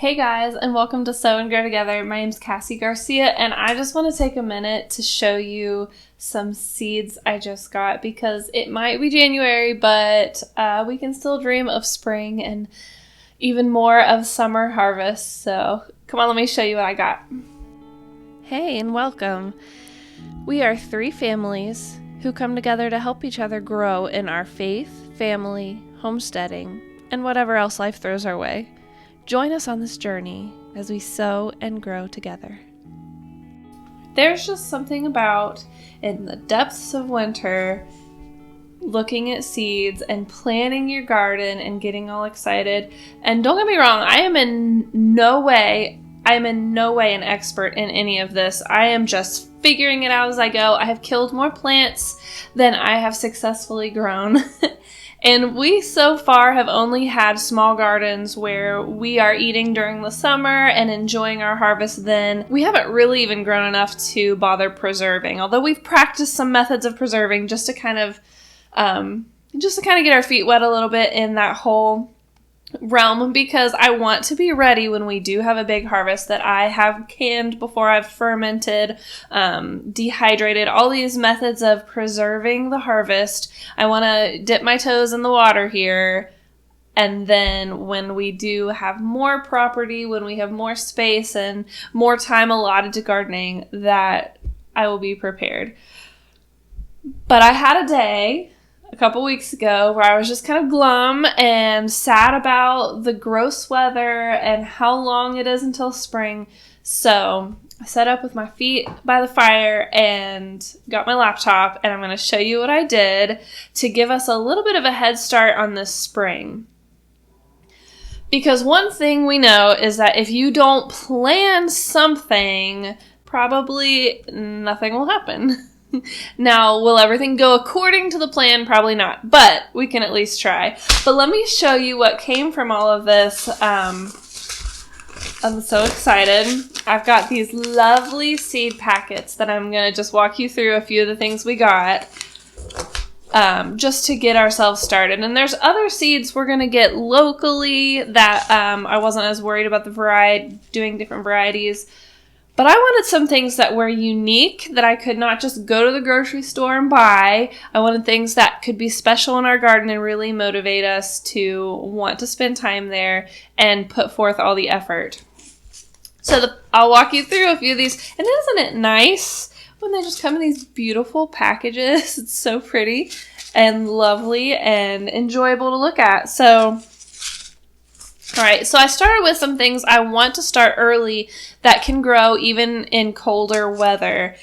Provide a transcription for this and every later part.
Hey guys, and welcome to Sow and Grow Together. My name's Cassie Garcia, and I just want to take a minute to show you some seeds I just got because it might be January, but we can still dream of spring and even more of summer harvest. So come on, let me show you what I got. Hey, and welcome. We are three families who come together to help each other grow in our faith, family, homesteading, and whatever else life throws our way. Join us on this journey as we sow and grow together. There's just something about, in the depths of winter, looking at seeds and planning your garden and getting all excited. And don't get me wrong, I am in no way an expert in any of this. I am just figuring it out as I go. I have killed more plants than I have successfully grown. And we so far have only had small gardens where we are eating during the summer and enjoying our harvest then. We haven't really even grown enough to bother preserving, although we've practiced some methods of preserving just to kind of get our feet wet a little bit in that whole realm, because I want to be ready when we do have a big harvest that I have canned before I've fermented, dehydrated, all these methods of preserving the harvest. I want to dip my toes in the water here. And then when we do have more property, when we have more space and more time allotted to gardening, that I will be prepared. But I had a day a couple weeks ago where I was just kind of glum and sad about the gross weather and how long it is until spring. So I sat up with my feet by the fire and got my laptop, and I'm going to show you what I did to give us a little bit of a head start on this spring. Because one thing we know is that if you don't plan something, probably nothing will happen. Now, will everything go according to the plan? Probably not, but we can at least try. But let me show you what came from all of this. I'm so excited. I've got these lovely seed packets that I'm going to just walk you through a few of the things we got just to get ourselves started. And there's other seeds we're going to get locally that I wasn't as worried about doing different varieties. But I wanted some things that were unique, that I could not just go to the grocery store and buy. I wanted things that could be special in our garden and really motivate us to want to spend time there and put forth all the effort. So I'll walk you through a few of these. And isn't it nice when they just come in these beautiful packages? It's so pretty and lovely and enjoyable to look at. All right, so I started with some things I want to start early that can grow even in colder weather,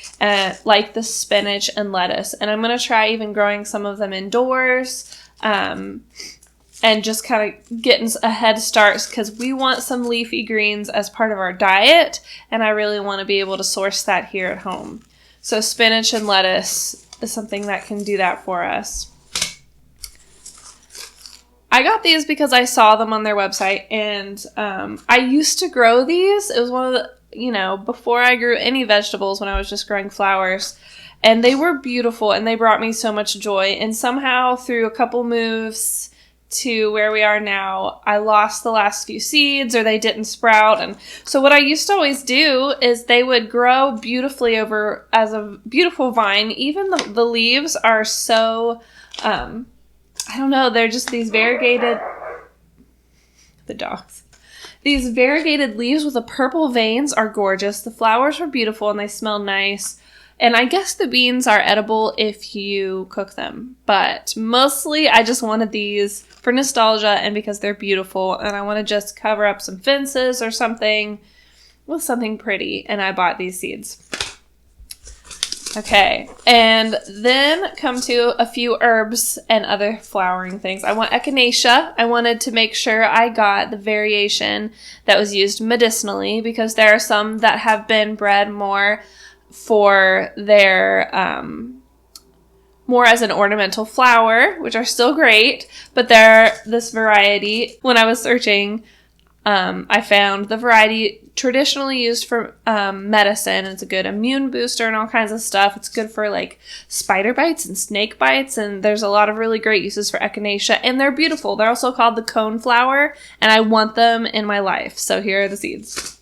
like the spinach and lettuce. And I'm going to try even growing some of them indoors and just kind of getting a head start, because we want some leafy greens as part of our diet, and I really want to be able to source that here at home. So spinach and lettuce is something that can do that for us. I got these because I saw them on their website, and I used to grow these. It was one of the, before I grew any vegetables, when I was just growing flowers, and they were beautiful, and they brought me so much joy. And somehow, through a couple moves to where we are now, I lost the last few seeds, or they didn't sprout. And so what I used to always do is they would grow beautifully over as a beautiful vine. Even the leaves are so... I don't know, they're just these variegated leaves with the purple veins are gorgeous. The flowers are beautiful and they smell nice. And I guess the beans are edible if you cook them. But mostly I just wanted these for nostalgia and because they're beautiful. And I want to just cover up some fences or something with something pretty. And I bought these seeds. Okay, and then come to a few herbs and other flowering things. I want echinacea. I wanted to make sure I got the variation that was used medicinally, because there are some that have been bred more for their, more as an ornamental flower, which are still great, but this variety, when I was searching, I found the variety traditionally used for medicine. It's a good immune booster and all kinds of stuff. It's good for like spider bites and snake bites, and there's a lot of really great uses for echinacea, and they're beautiful. They're also called the coneflower, and I want them in my life. So here are the seeds.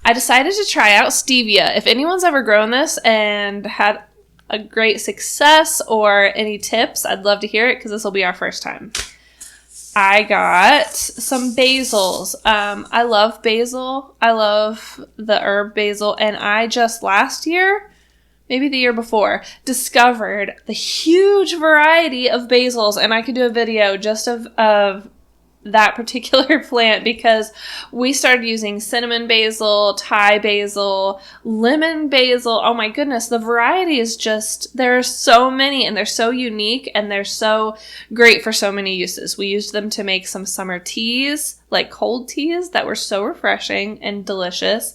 I decided to try out stevia. If anyone's ever grown this and had a great success or any tips, I'd love to hear it because this will be our first time. I got some basils. I love basil. I love the herb basil. And I just last year, maybe the year before, discovered the huge variety of basils. And I could do a video just of that particular plant because we started using cinnamon basil, Thai basil, lemon basil. Oh my goodness, the variety is just, there are so many and they're so unique and they're so great for so many uses. We used them to make some summer teas, like cold teas that were so refreshing and delicious.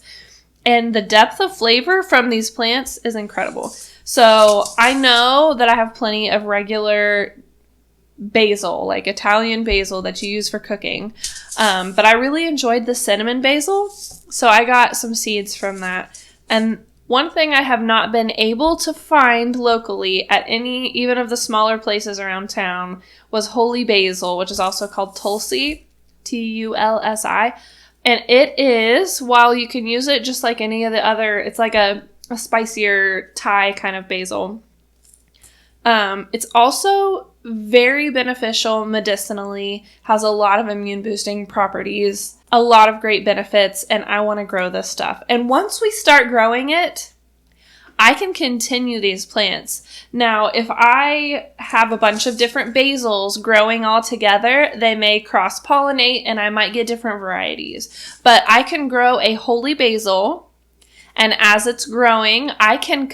And the depth of flavor from these plants is incredible. So I know that I have plenty of regular basil, like Italian basil that you use for cooking. But I really enjoyed the cinnamon basil, so I got some seeds from that. And one thing I have not been able to find locally at any, even of the smaller places around town, was holy basil, which is also called tulsi, Tulsi. And it is, while you can use it just like any of the other, it's like a spicier Thai kind of basil. It's also very beneficial medicinally, has a lot of immune boosting properties, a lot of great benefits, and I want to grow this stuff. And once we start growing it, I can continue these plants. Now, if I have a bunch of different basils growing all together, they may cross-pollinate and I might get different varieties. But I can grow a holy basil, and as it's growing, I can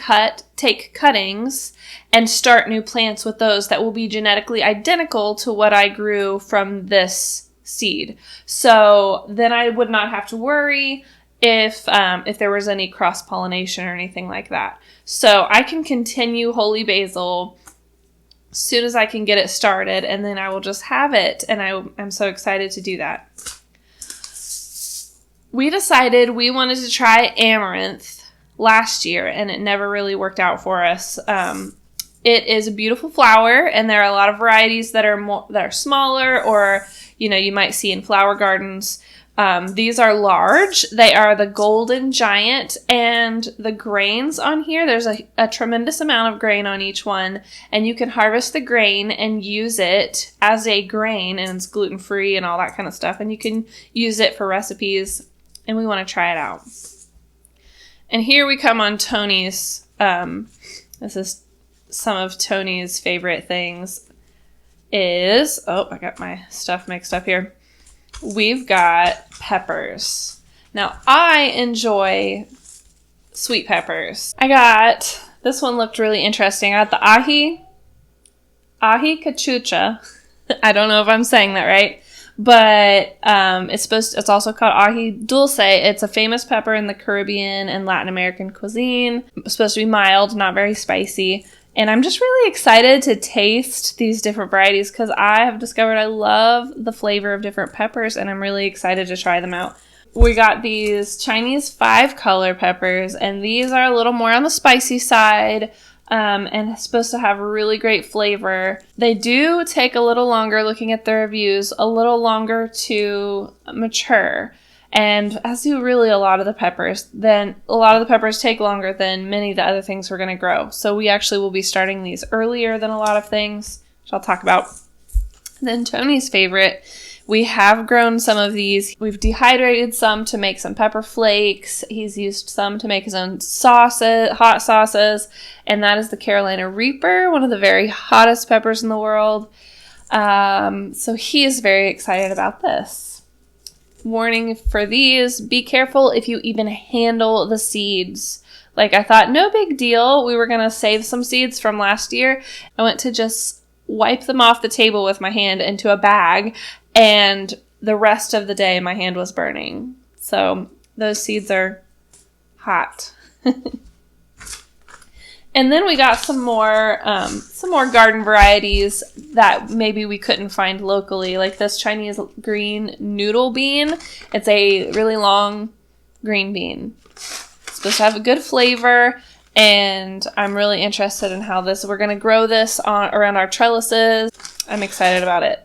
take cuttings and start new plants with those that will be genetically identical to what I grew from this seed. So then I would not have to worry if there was any cross-pollination or anything like that. So I can continue holy basil as soon as I can get it started, and then I will just have it, and I'm so excited to do that. We decided we wanted to try amaranth last year, and it never really worked out for us. It is a beautiful flower, and there are a lot of varieties that are smaller, or you might see in flower gardens. These are large. They are the golden giant, and the grains on here, there's a tremendous amount of grain on each one, and you can harvest the grain and use it as a grain, and it's gluten-free and all that kind of stuff, and you can use it for recipes, and we want to try it out. And here we come on Tony's, this is some of Tony's favorite things is, I got my stuff mixed up here. We've got peppers. Now, I enjoy sweet peppers. This one looked really interesting. I got the ají cachucha. I don't know if I'm saying that right, but it's also called ají dulce. It's a famous pepper in the Caribbean and Latin American cuisine. It's supposed to be mild, not very spicy. And I'm just really excited to taste these different varieties because I have discovered I love the flavor of different peppers, and I'm really excited to try them out. We got these Chinese 5-color peppers, and these are a little more on the spicy side, and supposed to have really great flavor. They do take a little longer, looking at the reviews, a little longer to mature. And as do really a lot of the peppers, then a lot of the peppers take longer than many of the other things we're going to grow. So we actually will be starting these earlier than a lot of things, which I'll talk about. And then Tony's favorite, we have grown some of these. We've dehydrated some to make some pepper flakes. He's used some to make his own sauces, hot sauces. And that is the Carolina Reaper, one of the very hottest peppers in the world. So he is very excited about this. Warning for these, be careful if you even handle the seeds. Like, I thought, no big deal. We were going to save some seeds from last year. I went to just wipe them off the table with my hand into a bag, and the rest of the day my hand was burning. So those seeds are hot. And then we got some more garden varieties that maybe we couldn't find locally, like this Chinese green noodle bean. It's a really long green bean. It's supposed to have a good flavor, and I'm really interested in how we're going to grow this around our trellises. I'm excited about it.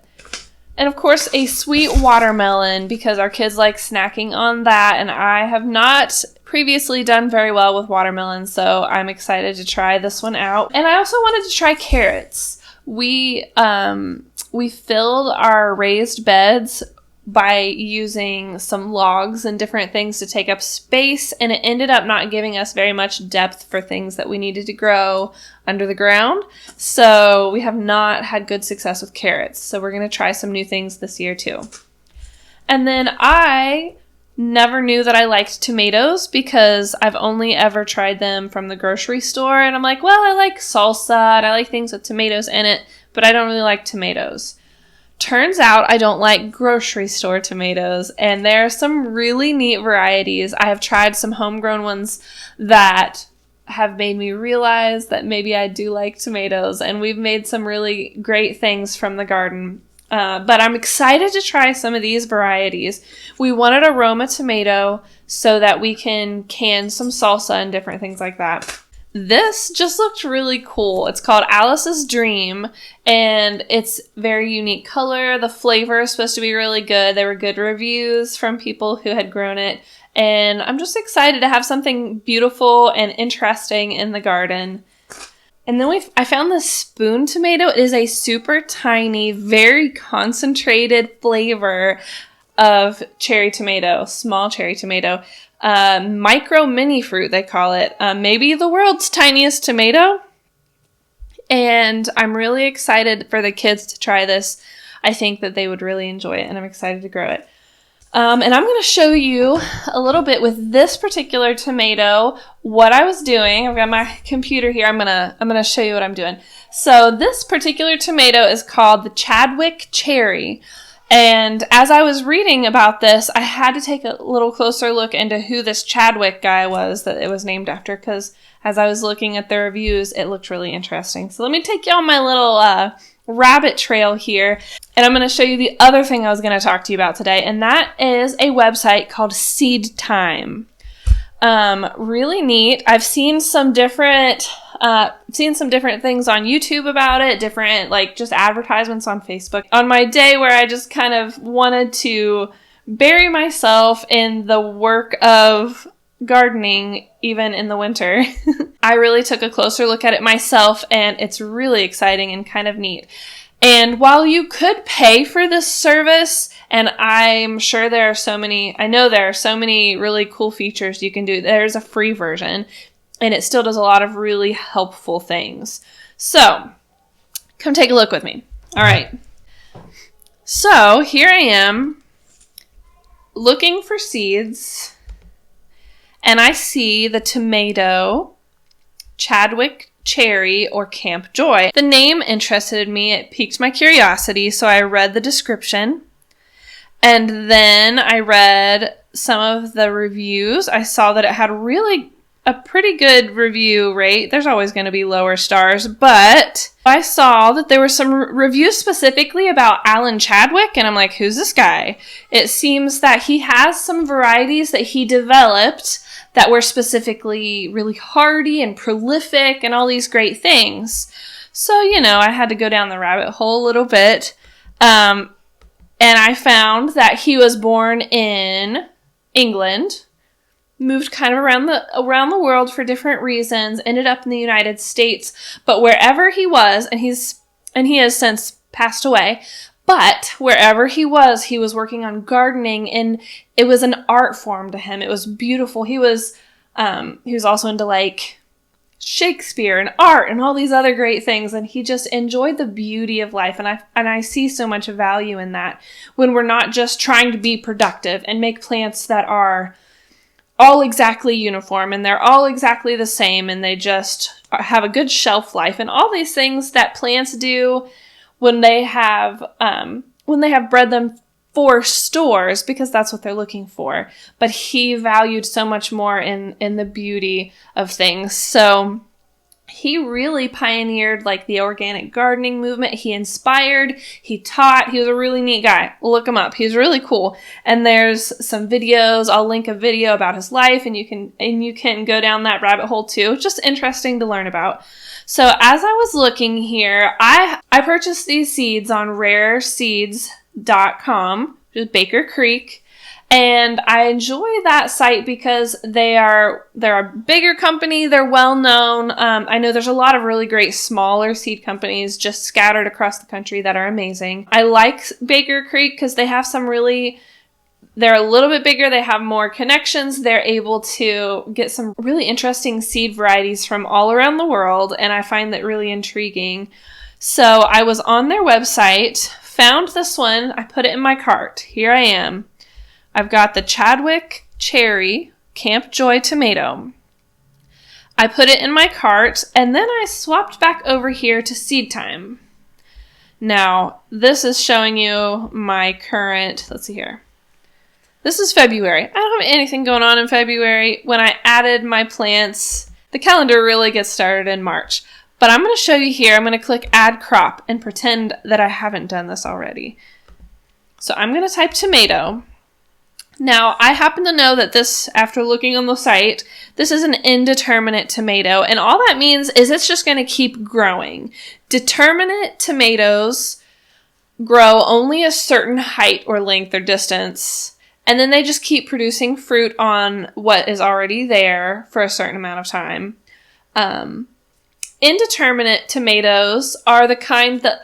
And of course, a sweet watermelon, because our kids like snacking on that, and I have not previously done very well with watermelon, so I'm excited to try this one out. And I also wanted to try carrots. We filled our raised beds by using some logs and different things to take up space, and it ended up not giving us very much depth for things that we needed to grow under the ground. So we have not had good success with carrots. So we're going to try some new things this year too. And then I never knew that I liked tomatoes because I've only ever tried them from the grocery store. And I'm like, well, I like salsa and I like things with tomatoes in it, but I don't really like tomatoes. Turns out I don't like grocery store tomatoes, and there are some really neat varieties. I have tried some homegrown ones that have made me realize that maybe I do like tomatoes, and we've made some really great things from the garden. But I'm excited to try some of these varieties. We wanted aroma tomato so that we can can some salsa and different things like that. This just looked really cool. It's called Alice's Dream, and it's very unique color. The flavor is supposed to be really good. There were good reviews from people who had grown it, and I'm just excited to have something beautiful and interesting in the garden. And then I found this spoon tomato. It is a super tiny, very concentrated flavor of cherry tomato, small cherry tomato. Micro mini fruit, they call it. Maybe the world's tiniest tomato. And I'm really excited for the kids to try this. I think that they would really enjoy it, and I'm excited to grow it. And I'm going to show you a little bit with this particular tomato what I was doing. I've got my computer here. I'm gonna show you what I'm doing. So this particular tomato is called the Chadwick cherry. And as I was reading about this, I had to take a little closer look into who this Chadwick guy was that it was named after, because as I was looking at the reviews, it looked really interesting. So let me take you on my little rabbit trail here, and I'm going to show you the other thing I was going to talk to you about today, and that is a website called SeedTime. Really neat. I've seen some different things on YouTube about it, different like just advertisements on Facebook. On my day where I just kind of wanted to bury myself in the work of gardening, even in the winter, I really took a closer look at it myself, and it's really exciting and kind of neat. And while you could pay for this service, and I'm sure I know there are so many really cool features you can do. There's a free version, and it still does a lot of really helpful things. So, come take a look with me. All right. So, here I am looking for seeds, and I see the tomato, Chadwick cherry, or Camp Joy. The name interested me. It piqued my curiosity, so I read the description. And then I read some of the reviews. I saw that it had a pretty good review rate. There's always going to be lower stars, but I saw that there were some reviews specifically about Alan Chadwick, and I'm like, who's this guy? It seems that he has some varieties that he developed that were specifically really hardy and prolific and all these great things. So, I had to go down the rabbit hole a little bit. And I found that he was born in England, moved kind of around the world for different reasons, ended up in the United States, but wherever he was, and he has since passed away, but wherever he was working on gardening, and it was an art form to him. It was beautiful. He was also into like Shakespeare and art and all these other great things, and he just enjoyed the beauty of life, and I see so much value in that when we're not just trying to be productive and make plants that are all exactly uniform and they're all exactly the same and they just have a good shelf life and all these things that plants do when they have bred them for stores, because that's what they're looking for. But he valued so much more in the beauty of things. So He really pioneered like the organic gardening movement. He inspired, he taught, he was a really neat guy. Look him up. He's really cool. And there's some videos. I'll link a video about his life, and you can go down that rabbit hole too. Just interesting to learn about. So as I was looking here, I purchased these seeds on rareseeds.com, which is Baker Creek. And I enjoy that site because they're a bigger company. They're well known. I know there's a lot of really great smaller seed companies just scattered across the country that are amazing. I like Baker Creek because they have they're a little bit bigger. They have more connections. They're able to get some really interesting seed varieties from all around the world. And I find that really intriguing. So I was on their website, found this one. I put it in my cart. Here I am. I've got the Chadwick Cherry Camp Joy Tomato. I put it in my cart, and then I swapped back over here to SeedTime. Now, this is showing you my current, let's see here. This is February. I don't have anything going on in February. When I added my plants, the calendar really gets started in March. But I'm going to show you here. I'm going to click Add Crop and pretend that I haven't done this already. So I'm going to type tomato. Now, I happen to know that this, after looking on the site, this is an indeterminate tomato, and all that means is it's just going to keep growing. Determinate tomatoes grow only a certain height or length or distance, and then they just keep producing fruit on what is already there for a certain amount of time. Indeterminate tomatoes are the kind that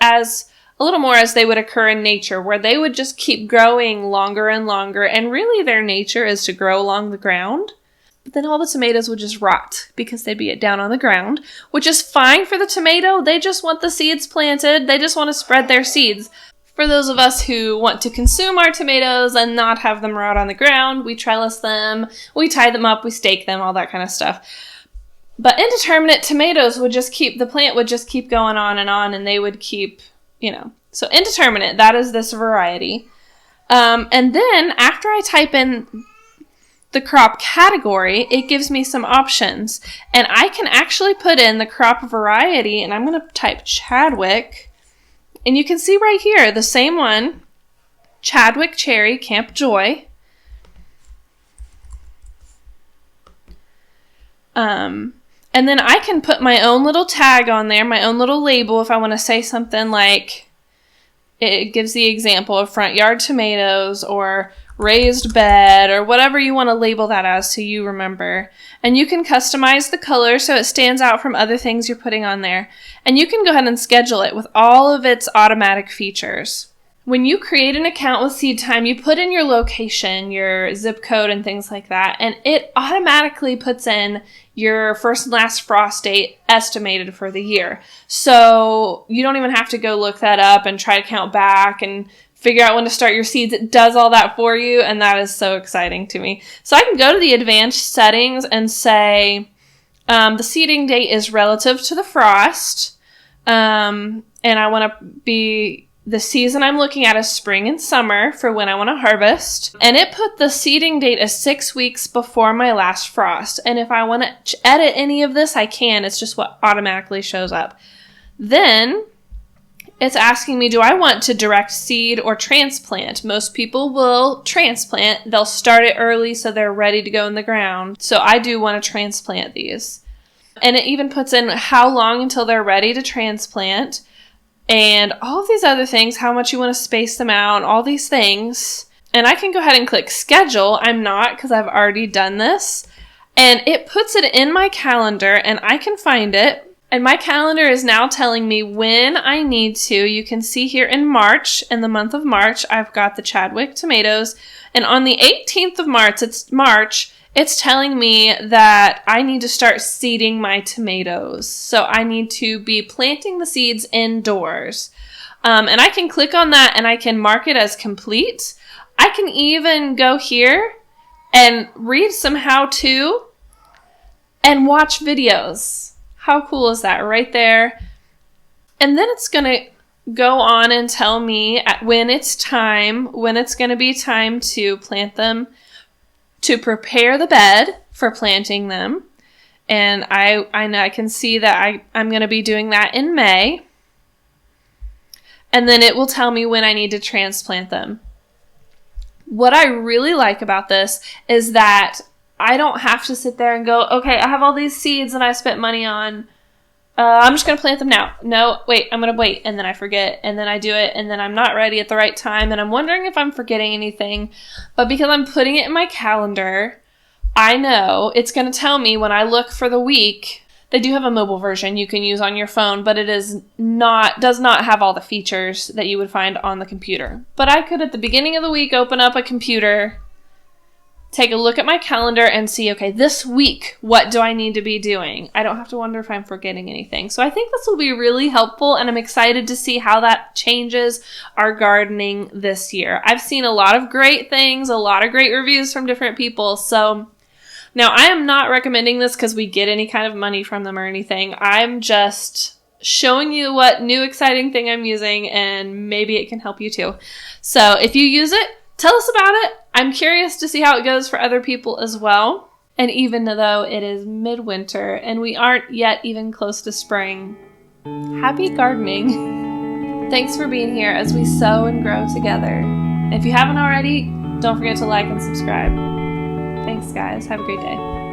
a little more as they would occur in nature, where they would just keep growing longer and longer, and really their nature is to grow along the ground. But then all the tomatoes would just rot because they'd be down on the ground, which is fine for the tomato. They just want the seeds planted. They just want to spread their seeds. For those of us who want to consume our tomatoes and not have them rot on the ground, we trellis them, we tie them up, we stake them, all that kind of stuff. But indeterminate tomatoes the plant would just keep going on, and they would keep, so indeterminate, that is this variety. And then after I type in the crop category, it gives me some options. And I can actually put in the crop variety, and I'm going to type Chadwick. And you can see right here, the same one, Chadwick Cherry Camp Joy. And then I can put my own little tag on there, my own little label, if I want to say something like, it gives the example of front yard tomatoes or raised bed or whatever you want to label that as so you remember. And you can customize the color so it stands out from other things you're putting on there. And you can go ahead and schedule it with all of its automatic features. When you create an account with SeedTime, you put in your location, your zip code, and things like that, and it automatically puts in your first and last frost date estimated for the year. So you don't even have to go look that up and try to count back and figure out when to start your seeds. It does all that for you, and that is so exciting to me. So I can go to the advanced settings and say the seeding date is relative to the frost, and I want to be... The season I'm looking at is spring and summer for when I want to harvest. And it put the seeding date as 6 weeks before my last frost. And if I want to edit any of this, I can. It's just what automatically shows up. Then it's asking me, do I want to direct seed or transplant? Most people will transplant. They'll start it early so they're ready to go in the ground. So I do want to transplant these. And it even puts in how long until they're ready to transplant. And all of these other things, how much you want to space them out, all these things. And I can go ahead and click schedule. I'm not, because I've already done this. And it puts it in my calendar, and I can find it. And my calendar is now telling me when I need to. You can see here in March, in the month of March, I've got the Chadwick tomatoes. And on the 18th of March, it's telling me that I need to start seeding my tomatoes. So I need to be planting the seeds indoors. And I can click on that and I can mark it as complete. I can even go here and read some how-to and watch videos. How cool is that right there? And then it's going to go on and tell me when it's going to be time to plant them, to prepare the bed for planting them. And I know I can see that I'm going to be doing that in May. And then it will tell me when I need to transplant them. What I really like about this is that I don't have to sit there and go, okay, I have all these seeds and I spent money on. I'm just going to plant them now. No, wait, I'm going to wait. And then I forget. And then I do it. And then I'm not ready at the right time. And I'm wondering if I'm forgetting anything. But because I'm putting it in my calendar, I know it's going to tell me when I look for the week. They do have a mobile version you can use on your phone, but it does not have all the features that you would find on the computer. But I could, at the beginning of the week, open up a computer, take a look at my calendar, and see, okay, this week, what do I need to be doing? I don't have to wonder if I'm forgetting anything. So I think this will be really helpful, and I'm excited to see how that changes our gardening this year. I've seen a lot of great things, a lot of great reviews from different people, so now, I am not recommending this because we get any kind of money from them or anything. I'm just showing you what new exciting thing I'm using, and maybe it can help you too. So if you use it, tell us about it. I'm curious to see how it goes for other people as well. And even though it is midwinter and we aren't yet even close to spring, happy gardening. Thanks for being here as we sow and grow together. If you haven't already, don't forget to like and subscribe. Thanks, guys. Have a great day.